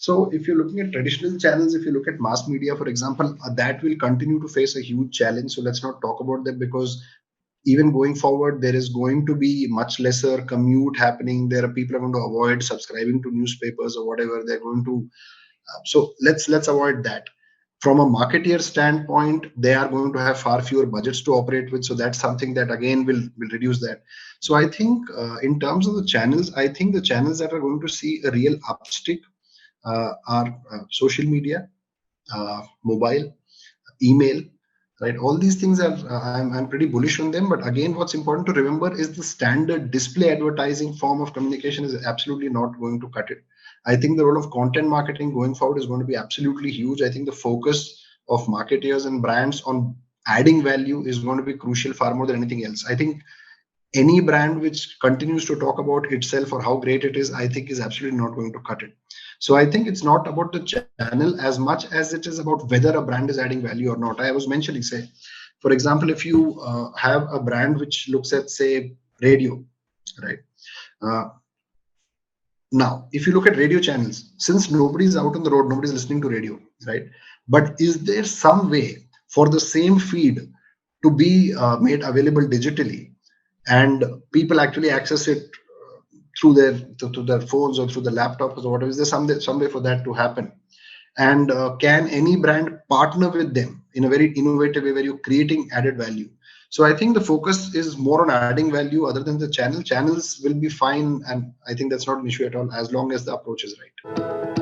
So if you're looking at traditional channels, if you look at mass media, for example, that will continue to face a huge challenge. So let's not talk about that, because even going forward, there is going to be much lesser commute happening. There are people are going to avoid subscribing to newspapers or whatever. They're going to so let's avoid that. From a marketeer standpoint, they are going to have far fewer budgets to operate with, so that's something that again will reduce that. So I think in terms of the channels, I think the channels that are going to see a real upstick are social media, mobile, email, right? All these things are I'm pretty bullish on them. But again, what's important to remember is the standard display advertising form of communication is absolutely not going to cut it. I think the role of content marketing going forward is going to be absolutely huge. I think the focus of marketers and brands on adding value is going to be crucial far more than anything else. I think any brand which continues to talk about itself or how great it is, I think is absolutely not going to cut it. So I think it's not about the channel as much as it is about whether a brand is adding value or not. I was mentioning, say, for example, if you have a brand which looks at, say, radio, right? Uh, Now, if you look at radio channels, since nobody's out on the road, nobody's listening to radio, right? But is there some way for the same feed to be made available digitally, and people actually access it through their phones or through the laptops or whatever? Is there some way for that to happen? And can any brand partner with them in a very innovative way where you're creating added value? So I think the focus is more on adding value other than the channels will be fine, and I think that's not an issue at all as long as the approach is right.